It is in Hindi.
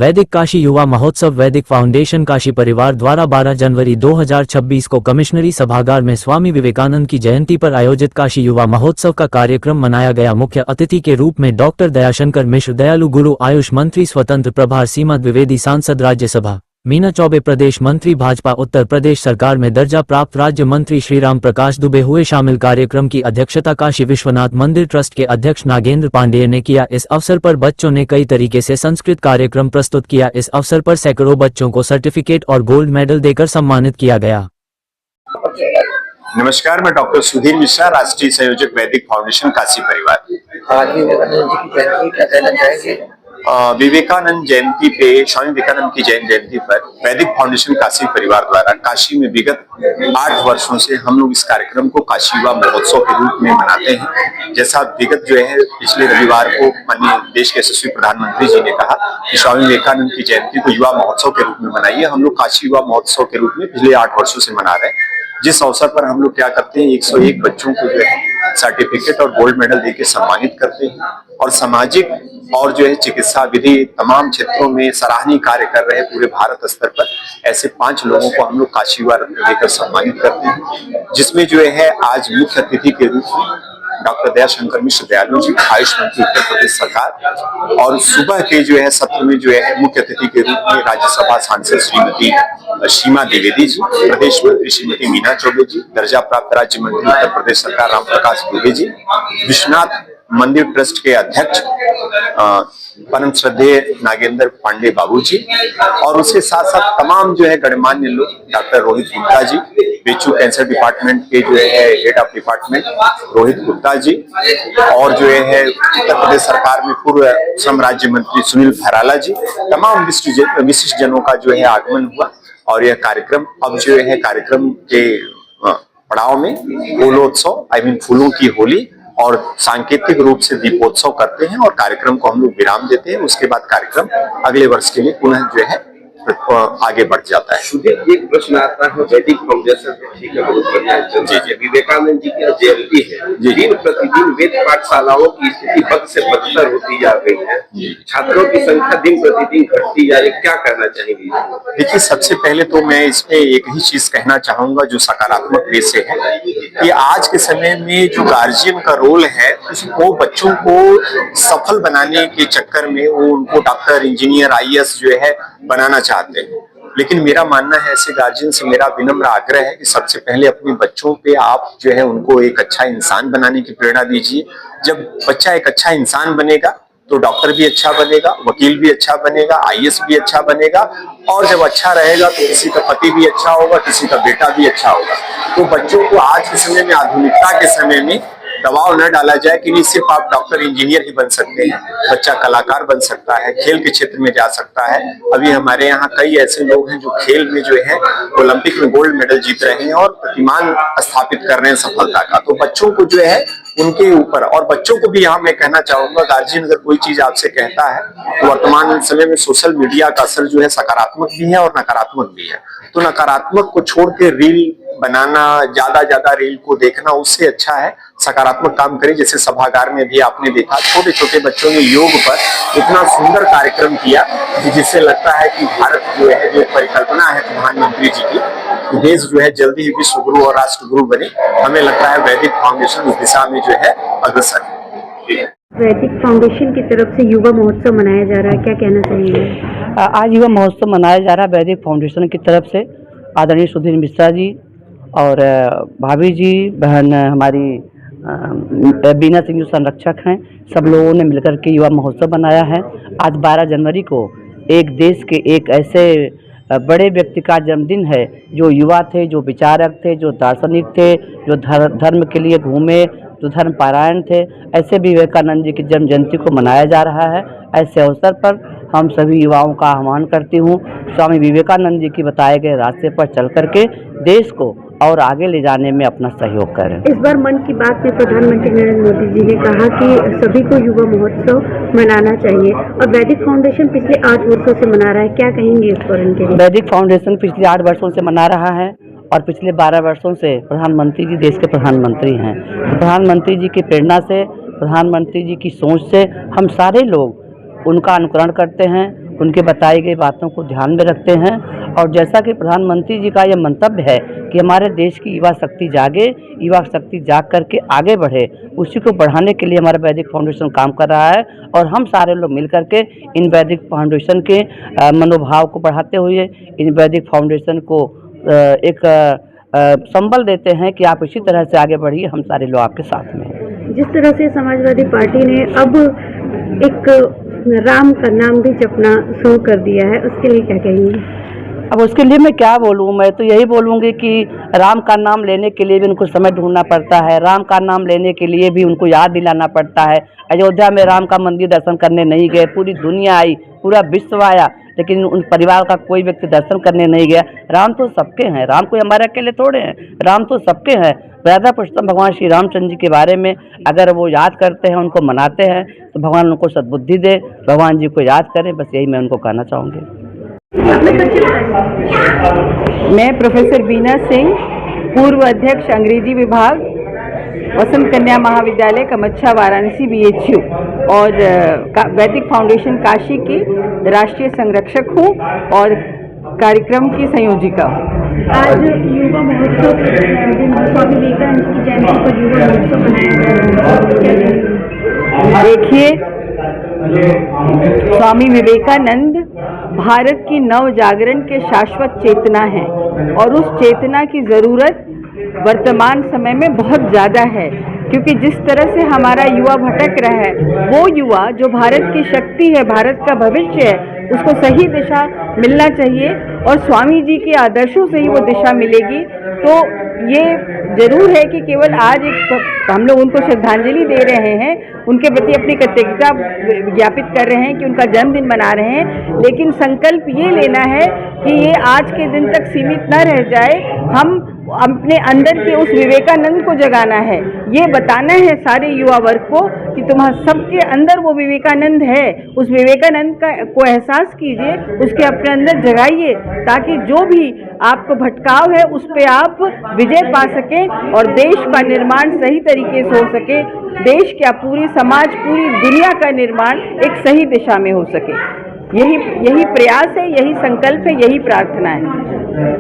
वैदिक काशी युवा महोत्सव वैदिक फाउंडेशन काशी परिवार द्वारा 12 जनवरी 2026 को कमिश्नरी सभागार में स्वामी विवेकानंद की जयंती पर आयोजित काशी युवा महोत्सव का कार्यक्रम मनाया गया। मुख्य अतिथि के रूप में डॉक्टर दयाशंकर मिश्र, दयालु गुरु, आयुष मंत्री स्वतंत्र प्रभार, सीमा द्विवेदी सांसद राज्यसभा, मीना चौबे प्रदेश मंत्री भाजपा उत्तर प्रदेश सरकार में दर्जा प्राप्त राज्य मंत्री श्रीराम प्रकाश दुबे हुए शामिल। कार्यक्रम की अध्यक्षता काशी विश्वनाथ मंदिर ट्रस्ट के अध्यक्ष नागेंद्र पांडेय ने किया। इस अवसर पर बच्चों ने कई तरीके से संस्कृत कार्यक्रम प्रस्तुत किया। इस अवसर पर सैकड़ों बच्चों को सर्टिफिकेट और गोल्ड मेडल देकर सम्मानित किया गया। नमस्कार, मैं डॉक्टर सुधीर मिश्रा, राष्ट्रीय संयोजक वैदिक फाउंडेशन काशी परिवार। आज विवेकानंद जी की जयंती, क्या कहना चाहेंगे? विवेकानंद जयंती पे, स्वामी विवेकानंद की जयंती पर वैदिक फाउंडेशन काशी परिवार द्वारा काशी में विगत 8 वर्षों से हम लोग इस कार्यक्रम को काशी युवा महोत्सव के रूप में मनाते हैं। जैसा विगत पिछले रविवार को माननीय देश के यशस्वी प्रधानमंत्री जी ने कहा कि स्वामी विवेकानंद की जयंती को युवा महोत्सव के रूप में मनाइए, हम लोग काशी युवा महोत्सव के रूप में पिछले 8 वर्षों से मना रहे हैं। जिस अवसर पर हम लोग क्या करते हैं, 101 बच्चों को सर्टिफिकेट और गोल्ड मेडल देके सम्मानित करते हैं और सामाजिक और चिकित्सा विधि तमाम क्षेत्रों में सराहनीय कार्य कर रहे पूरे भारत स्तर पर ऐसे 5 लोगों को हम लोग काशी युवा रत्न देकर सम्मानित करते हैं। जिसमें आज मुख्य अतिथि के रूप में डॉक्टर दयाशंकर मिश्र दयालु जी, आयुष मंत्री उत्तर प्रदेश सरकार, और सुबह के सत्र में मुख्य अतिथि के रूप में राज्यसभा सांसद श्रीमती सीमा द्विवेदी जी, प्रदेश मंत्री श्रीमती मीना चौबे जी, दर्जा प्राप्त राज्य मंत्री उत्तर प्रदेश सरकार राम प्रकाश दुबे जी, विश्वनाथ मंदिर ट्रस्ट के अध्यक्ष परम श्रद्धेय नागेंद्र पांडे बाबू जी, और उसके साथ साथ तमाम गणमान्य लोग, डॉक्टर रोहित गुप्ता जी, बेचू कैंसर डिपार्टमेंट के head of department Rohit Gupta ji, और उत्तर प्रदेश सरकार में पूर्व श्रम राज्य मंत्री सुनील भराला जी, तमाम विशिष्ट जनों का आगमन हुआ। और यह कार्यक्रम अब कार्यक्रम के पड़ाव में फूलोत्सव फूलों की होली और सांकेतिक रूप से दीपोत्सव करते हैं और कार्यक्रम को हम लोग विराम देते हैं। उसके बाद कार्यक्रम अगले वर्ष के लिए पुनः आगे बढ़ जाता है। एक प्रश्न आता है, वैदिक फाउंडेशन विवेकानंद जी की जयंती है, दिन प्रतिदिन वेद पाठशालाओं की स्थिति बद से बदतर होती जा रही है, छात्रों की संख्या दिन प्रतिदिन घटती जा रही है, क्या कहना चाहेंगे? देखिए, सबसे पहले तो मैं इसमें एक ही चीज कहना चाहूंगा जो सकारात्मक वे से है कि आज के समय में जो गार्जियन का रोल है वो बच्चों को सफल बनाने के चक्कर में वो उनको डॉक्टर, इंजीनियर, IAS बनाना चाहते हैं। लेकिन मेरा मानना है, ऐसे गार्जियन से मेरा विनम्र आग्रह है कि सबसे पहले अपने बच्चों पे आप उनको एक अच्छा इंसान बनाने की प्रेरणा दीजिए। जब बच्चा एक अच्छा इंसान बनेगा तो डॉक्टर भी अच्छा बनेगा, वकील भी अच्छा बनेगा, IAS भी अच्छा बनेगा, और जब अच्छा रहेगा तो किसी का पति भी अच्छा होगा, किसी का बेटा भी अच्छा होगा। तो बच्चों को आज के समय में, आधुनिकता के समय में दबाव न डाला जाए कि नहीं सिर्फ आप डॉक्टर, इंजीनियर ही बन सकते हैं, बच्चा कलाकार बन सकता है, खेल के क्षेत्र में जा सकता है। अभी हमारे यहाँ कई ऐसे लोग हैं जो खेल में ओलंपिक में गोल्ड मेडल जीत रहे हैं और प्रतिमान स्थापित कर रहे हैं सफलता का। तो बच्चों को उनके ऊपर, और बच्चों को भी यहाँ मैं कहना चाहूंगा, गार्जियन अगर कोई चीज आपसे कहता है तो वर्तमान समय में सोशल मीडिया का असर सकारात्मक भी है और नकारात्मक भी है। तो नकारात्मक को छोड़ के रील बनाना, ज्यादा रील को देखना, उससे अच्छा है सकारात्मक काम करें। जैसे सभागार में भी आपने देखा, छोटे छोटे बच्चों ने योग पर इतना सुंदर कार्यक्रम किया कि जिससे लगता है कि भारत जो परिकल्पना है प्रधानमंत्री जी की, देश जल्दी ही विश्व गुरु और राष्ट्र गुरु बने। हमें लगता है वैदिक फाउंडेशन उस दिशा में अग्रसर है। वैदिक फाउंडेशन की तरफ से युवा महोत्सव मनाया जा रहा है, क्या कहना चाहिए? आज युवा महोत्सव मनाया जा रहा है वैदिक फाउंडेशन की तरफ से। आदरणीय सुधीर मिश्रा जी और भाभी जी, बहन हमारी बीना सिंह जो संरक्षक हैं, सब लोगों ने मिलकर के युवा महोत्सव बनाया है। आज 12 जनवरी को एक देश के एक ऐसे बड़े व्यक्ति का जन्मदिन है जो युवा थे, जो विचारक थे, जो दार्शनिक थे, जो धर्म के लिए घूमे, जो धर्म पारायण थे। ऐसे विवेकानंद जी की जन्म जयंती को मनाया जा रहा है। ऐसे अवसर पर हम सभी युवाओं का आह्वान करती हूँ, स्वामी विवेकानंद जी की बताए गए रास्ते पर चल करके देश को और आगे ले जाने में अपना सहयोग करें। इस बार मन की बात में प्रधानमंत्री नरेंद्र मोदी जी ने कहा कि सभी को युवा महोत्सव मनाना चाहिए, और वैदिक फाउंडेशन पिछले 8 वर्षों से मना रहा है, क्या कहेंगे इस पर उनके लिए? वैदिक फाउंडेशन पिछले 8 वर्षों से मना रहा है और पिछले 12 वर्षों से प्रधानमंत्री जी देश के प्रधानमंत्री हैं। प्रधानमंत्री जी की प्रेरणा से, प्रधानमंत्री जी की सोच से हम सारे लोग उनका अनुकरण करते हैं, उनके बताई गई बातों को ध्यान में रखते हैं। और जैसा कि प्रधानमंत्री जी का यह मंतव्य है कि हमारे देश की युवा शक्ति जागे, युवा शक्ति जाग करके आगे बढ़े, उसी को बढ़ाने के लिए हमारा वैदिक फाउंडेशन काम कर रहा है। और हम सारे लोग मिल करके इन वैदिक फाउंडेशन के मनोभाव को बढ़ाते हुए इन वैदिक फाउंडेशन को एक संबल देते हैं कि आप इसी तरह से आगे बढ़िए, हम सारे लोग आपके साथ में हैं। जिस तरह से समाजवादी पार्टी ने अब एक राम का नाम भी जपना शुरू कर दिया है, उसके लिए क्या कहेंगे? अब उसके लिए मैं क्या बोलूँ, मैं तो यही बोलूँगी कि राम का नाम लेने के लिए भी उनको समय ढूंढना पड़ता है, राम का नाम लेने के लिए भी उनको याद दिलाना पड़ता है। अयोध्या में राम का मंदिर दर्शन करने नहीं गए, पूरी दुनिया आई, पूरा विश्व आया, लेकिन उन परिवार का कोई व्यक्ति दर्शन करने नहीं गया। राम तो सबके हैं, राम कोई हमारे अकेले थोड़े हैं, राम तो सबके हैं। राधा पुरुषोत्तम भगवान श्री रामचंद्र जी के बारे में अगर वो याद करते हैं, उनको मनाते हैं, तो भगवान उनको सद्बुद्धि दे, भगवान जी को याद करें, बस यही मैं उनको कहना चाहूँगी। मैं प्रोफेसर बीना सिंह, पूर्व अध्यक्ष अंग्रेजी विभाग, वसंत कन्या महाविद्यालय कमच्छा वाराणसी BHU और वैदिक फाउंडेशन काशी की राष्ट्रीय संरक्षक हूँ और कार्यक्रम की संयोजिका हूँ। आज युवा महोत्सव के दिन स्वामी विवेकानंद की जयंती पर युवा महोत्सव मनाया जा रहा है। देखिए, स्वामी विवेकानंद भारत की नव जागरण के शाश्वत चेतना है और उस चेतना की ज़रूरत वर्तमान समय में बहुत ज़्यादा है, क्योंकि जिस तरह से हमारा युवा भटक रहा है, वो युवा जो भारत की शक्ति है, भारत का भविष्य है, उसको सही दिशा मिलना चाहिए और स्वामी जी के आदर्शों से ही वो दिशा मिलेगी। तो ये जरूर है कि केवल आज एक हम लोग उनको श्रद्धांजलि दे रहे हैं, उनके प्रति अपनी कृतज्ञता ज्ञापित कर रहे हैं कि उनका जन्मदिन मना रहे हैं, लेकिन संकल्प ये लेना है कि ये आज के दिन तक सीमित न रह जाए। हम अपने अंदर के उस विवेकानंद को जगाना है, ये बताना है सारे युवा वर्ग को कि तुम्हारे सबके अंदर वो विवेकानंद है। उस विवेकानंद को एहसास कीजिए, उसके अपने अंदर जगाइए, ताकि जो भी आपको भटकाव है उस पे आप विजय पा सकें और देश का निर्माण सही तरीके से हो सके। देश क्या, पूरी समाज, पूरी दुनिया का निर्माण एक सही दिशा में हो सके। यही प्रयास है, यही संकल्प है, यही प्रार्थना है।